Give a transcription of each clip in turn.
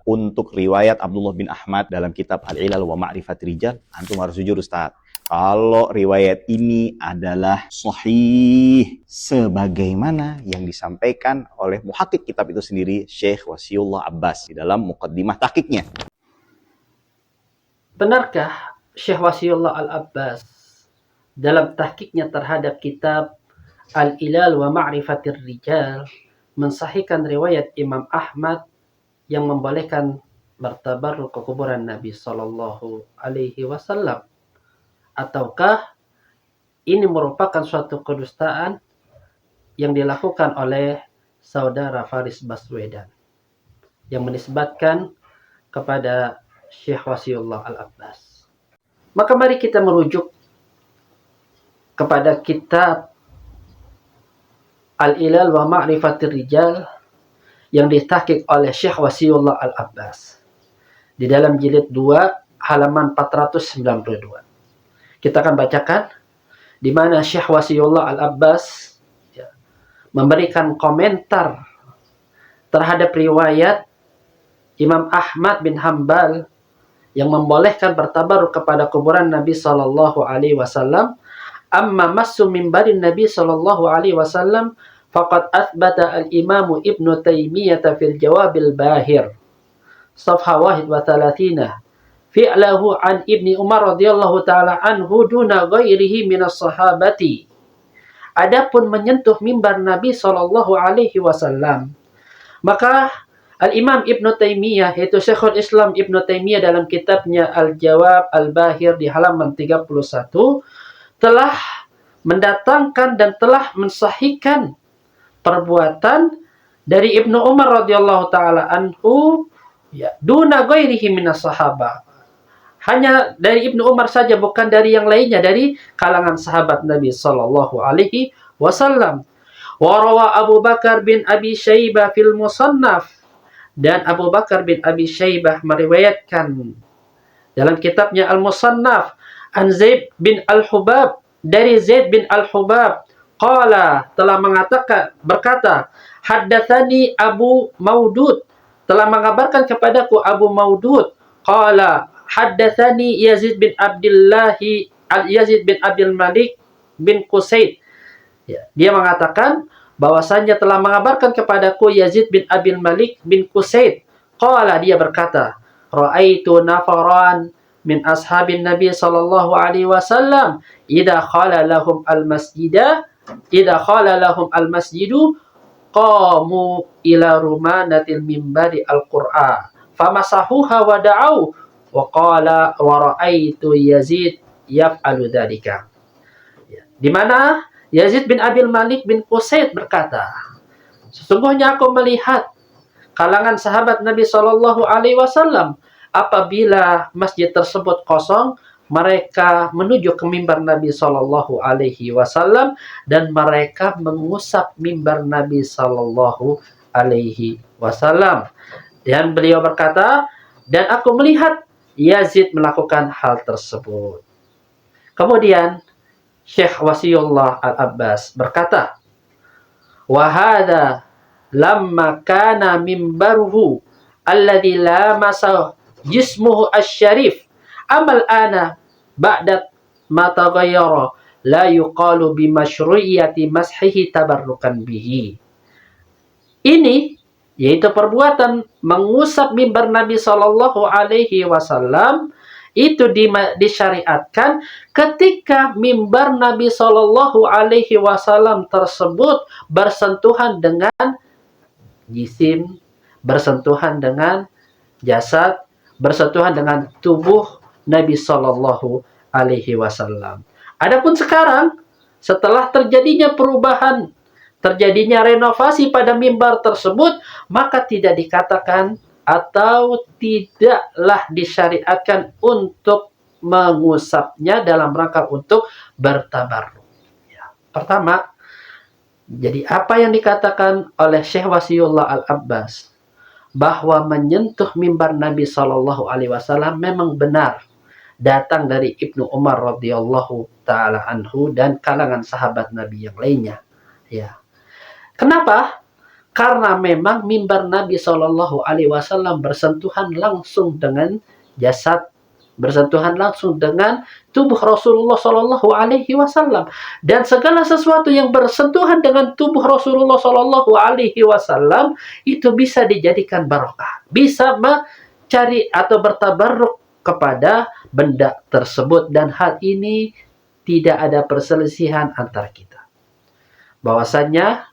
untuk riwayat Abdullah bin Ahmad dalam kitab Al-Ilal wa Ma'rifat Rijal, antum harus jujur Ustaz. Kalau riwayat ini adalah sahih sebagaimana yang disampaikan oleh muhaqqiq kitab itu sendiri, Syekh Wasiullah Abbas di dalam muqaddimah tahqiqnya. Benarkah Syekh Wasiullah Al-Abbas dalam tahqiqnya terhadap kitab Al-Ilal wa Ma'rifatir Rijal mensahihkan riwayat Imam Ahmad yang membolehkan bertabarruk ke kuburan Nabi Sallallahu Alaihi Wasallam? Ataukah ini merupakan suatu kedustaan yang dilakukan oleh saudara Faris Baswedan yang menisbatkan kepada Syekh Wasiullah Al-Abbas? Maka mari kita merujuk kepada kitab Al-Ilal wa Ma'rifatir Rijal yang ditahqiq oleh Syekh Wasiullah Al-Abbas di dalam jilid 2 halaman 492. Kita akan bacakan di mana Syekh Wasiullah Al-Abbas memberikan komentar terhadap riwayat Imam Ahmad bin Hanbal yang membolehkan bertabaruk kepada kuburan Nabi sallallahu alaihi wasallam. Amma massu mimbarin Nabi sallallahu alaihi wasallam faqad athbata al-Imam Ibnu Taimiyah fil Jawabil Bahir safha 31 fi'lahu an Ibni Umar radhiyallahu taala anhu duna ghairihi minas sahabati. Adapun menyentuh mimbar Nabi sallallahu alaihi wasallam, maka Al-Imam Ibnu Taimiyah, yaitu Syekhul Islam Ibnu Taimiyah dalam kitabnya Al-Jawab Al-Bahir di halaman 31 telah mendatangkan dan telah mensahihkan perbuatan dari Ibnu Umar radhiyallahu taala anhu duna ghairihi minas sahabah. Hanya dari Ibnu Umar saja, bukan dari yang lainnya dari kalangan sahabat Nabi sallallahu alaihi wasallam. Wa rawa Abu Bakar bin Abi Syaibah fil Musannaf, dan Abu Bakar bin Abi Syaibah meriwayatkan dalam kitabnya Al-Musannaf an Zaid bin Al-Hubab, dari Zaid bin Al-Hubab qala, telah berkata, haddatsani Abu Maudud, telah mengabarkan kepadaku Abu Maudud, qala haddatsani Yazid bin Abdul Malik bin Qusaid. Dia mengatakan bahwasanya telah mengabarkan kepadaku Yazid bin Abdul Malik bin Qusaid. Qala, dia berkata, ra'aitu nafaran min ashabin Nabi sallallahu alaihi wasallam idza khala lahum al-masjidu qamu ila rumanatil mimbari al-Qur'an famasahuha wa da'u wa qala wa ra'aitu Yazid yaf'alu dzalika. Di mana Yazid bin Abdul Malik bin Qusaid berkata, sesungguhnya aku melihat kalangan sahabat Nabi sallallahu alaihi wasallam apabila masjid tersebut kosong, mereka menuju ke mimbar Nabi sallallahu alaihi wasallam dan mereka mengusap mimbar Nabi sallallahu alaihi wasallam. Dan beliau berkata, dan aku melihat Yazid melakukan hal tersebut. Kemudian Syekh Wasiullah Al-Abbas berkata, wa hadza lamma kana mimbaruhu alladhi lamasa jismuhu asy-syarif amal ana ba'da ma taghayyara la yuqalu bi masyru'iyyati mashihi tabarrukan bihi. Ini yaitu perbuatan mengusap mimbar Nabi sallallahu alaihi wasallam itu disyariatkan ketika mimbar Nabi sallallahu alaihi wasallam tersebut bersentuhan dengan jisim, bersentuhan dengan jasad, bersentuhan dengan tubuh Nabi sallallahu alaihi wasallam. Adapun sekarang, setelah terjadinya perubahan, terjadinya renovasi pada mimbar tersebut, maka tidak dikatakan atau tidaklah disyariatkan untuk mengusapnya dalam rangka untuk bertabarruk. Pertama, jadi apa yang dikatakan oleh Syekh Wasiullah Al-Abbas bahwa menyentuh mimbar Nabi sallallahu alaihi wasallam memang benar datang dari Ibnu Umar radhiyallahu taala anhu dan kalangan sahabat Nabi yang lainnya. Kenapa? karena memang mimbar Nabi Shallallahu Alaihi Wasallam bersentuhan langsung dengan jasad, bersentuhan langsung dengan tubuh Rasulullah Shallallahu Alaihi Wasallam, dan segala sesuatu yang bersentuhan dengan tubuh Rasulullah Shallallahu Alaihi Wasallam itu bisa dijadikan barokah, bisa mencari atau bertabarruk kepada benda tersebut, dan hal ini tidak ada perselisihan antara kita bahwasanya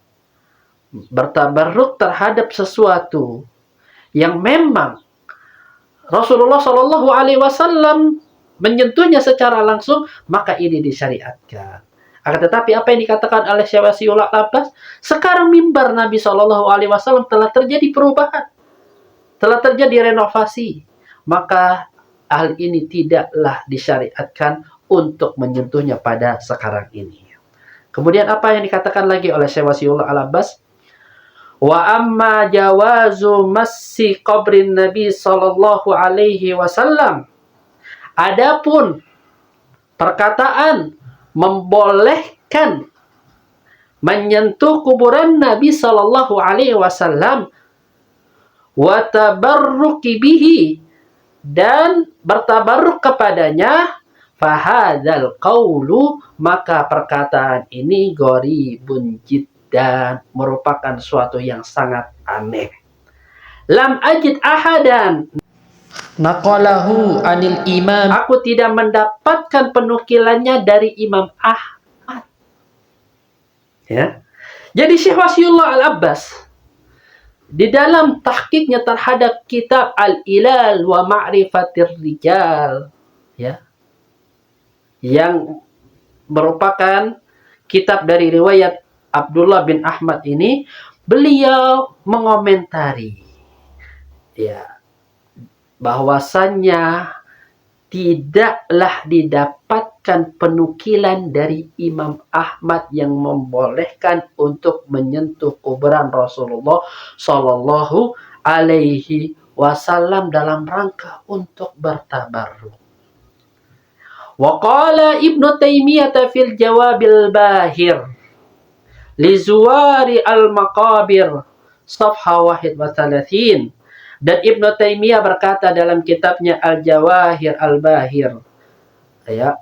bertabarruk terhadap sesuatu yang memang Rasulullah Shallallahu Alaihi Wasallam menyentuhnya secara langsung, maka ini disyariatkan. Akan tetapi apa yang dikatakan oleh Syekh Wasiullah Al-Abbas, sekarang mimbar Nabi Shallallahu Alaihi Wasallam telah terjadi perubahan, telah terjadi renovasi, maka hal ini tidaklah disyariatkan untuk menyentuhnya pada sekarang ini. Kemudian apa yang dikatakan lagi oleh Syekh Wasiullah Al-Abbas? Wa amma jawazu massi qabrin Nabi sallallahu alaihi wasallam. Adapun perkataan membolehkan menyentuh kuburan Nabi sallallahu alaihi wasallam wa tabarruki bihi, dan bertabarruk kepadanya, fahadzal qaulu, maka perkataan ini gharibun dan merupakan suatu yang sangat aneh. Lam ajid ahadan naqalahu anil imam. Aku tidak mendapatkan penukilannya dari Imam Ahmad. Ya. Jadi Syekh Wasiullah Al-Abbas di dalam tahqiqnya terhadap kitab Al-Ilal wa Ma'rifatir Rijal, ya, yang merupakan kitab dari riwayat Abdullah bin Ahmad ini, beliau mengomentari, ya, bahwasannya tidaklah didapatkan penukilan dari Imam Ahmad yang membolehkan untuk menyentuh kuburan Rasulullah Shallallahu Alaihi Wasallam dalam rangka untuk bertabarruk. Wa qala Ibnu Taimiyah fil Jawabil Bahir Lizuwari al-Maqabir Safha 31, dan Ibnu Taimiyah berkata dalam kitabnya Al-Jawahir Al-Bahir, ya,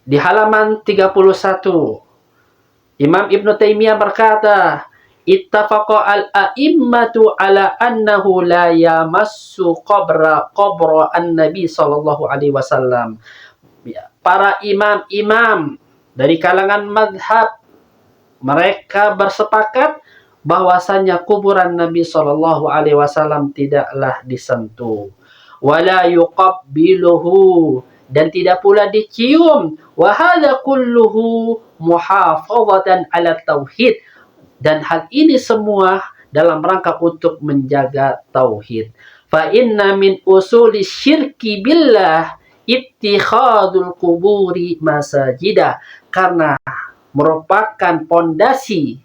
di halaman 31, Imam Ibnu Taimiyah berkata, ittafaqa al-a'immatu ala annahu la yamassu qabra an-nabi sallallahu alaihi wasallam. Para imam-imam dari kalangan madhab, mereka bersepakat bahwasanya kuburan Nabi Shallallahu Alaihi Wasallam tidaklah disentuh, wala yuqabbiluhu, dan tidak pula dicium, wa hadza kulluhu muhafazatan ala tauhid, dan hal ini semua dalam rangka untuk menjaga tauhid. Fa inna min usuli syirki billah ittikhadul quburi masajida, karena merupakan pondasi,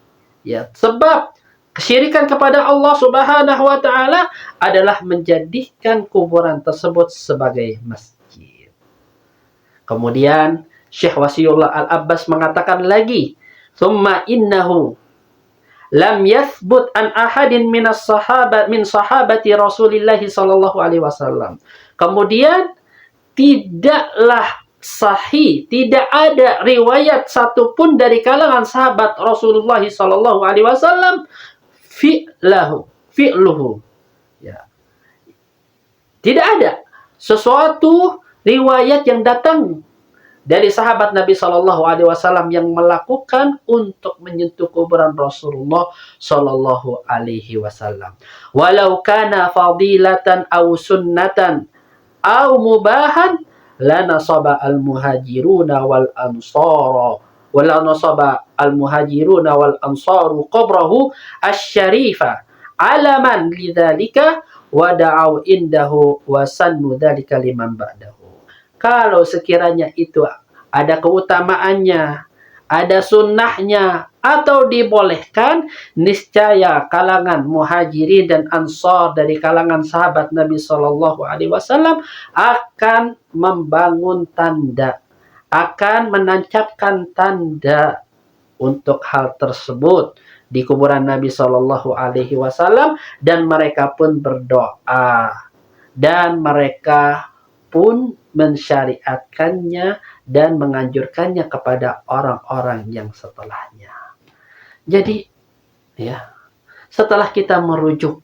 ya, sebab kesyirikan kepada Allah Subhanahu wa taala adalah menjadikan kuburan tersebut sebagai masjid. Kemudian Syekh Wasiullah Al-Abbas mengatakan lagi, "Tsumma innahu lam yathbut an ahadin minas sahabat min sahabati Rasulillah sallallahu alaihi wasallam." Kemudian tidaklah sahih, tidak ada riwayat satupun dari kalangan sahabat Rasulullah Sallallahu Alaihi Wasallam fi'luhu, ya, tidak ada sesuatu riwayat yang datang dari sahabat Nabi Sallallahu Alaihi Wasallam yang melakukan untuk menyentuh kuburan Rasulullah Sallallahu Alaihi Wasallam. Walau kana fadilatan au sunnatan au mubahan, la nasaba al-muhajiruna wal ansara wala nasaba al-muhajiruna wal ansaru qabrahu asy-syarifa alaman lidzalika wa da'u indahu wa sannu dzalika liman ba'dahu. Kalau sekiranya itu ada keutamaannya, ada sunnahnya, atau dibolehkan, niscaya kalangan muhajirin dan ansar dari kalangan sahabat Nabi Shallallahu Alaihi Wasallam akan membangun tanda, akan menancapkan tanda untuk hal tersebut, di kuburan Nabi Shallallahu Alaihi Wasallam, dan mereka pun berdoa, dan mereka pun mensyariatkannya dan menganjurkannya kepada orang-orang yang setelahnya. Jadi, ya, setelah kita merujuk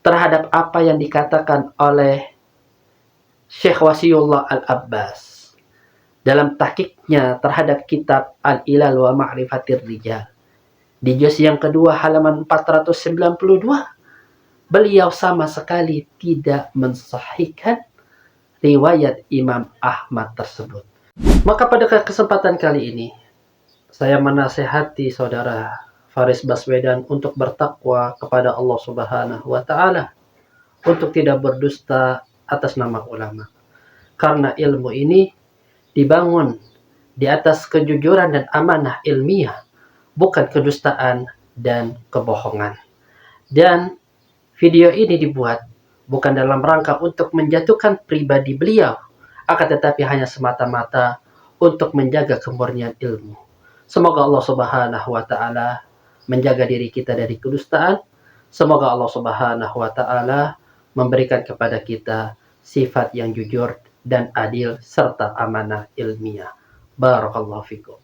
terhadap apa yang dikatakan oleh Syekh Wasiullah Al-Abbas dalam tahqiqnya terhadap kitab Al-Ilal wa Ma'rifatir Rijal, di juz yang kedua halaman 492, beliau sama sekali tidak mensahihkan riwayat Imam Ahmad tersebut. Maka pada kesempatan kali ini, saya menasihati saudara Faris Baswedan untuk bertakwa kepada Allah Subhanahu wa Ta'ala, untuk tidak berdusta atas nama ulama. Karena ilmu ini dibangun di atas kejujuran dan amanah ilmiah, bukan kedustaan dan kebohongan. Dan video ini dibuat bukan dalam rangka untuk menjatuhkan pribadi beliau, akan tetapi hanya semata-mata untuk menjaga kemurnian ilmu. Semoga Allah Subhanahu wa Ta'ala menjaga diri kita dari kedustaan. Semoga Allah Subhanahu wa Ta'ala memberikan kepada kita sifat yang jujur dan adil serta amanah ilmiah. Barakallahu fikum.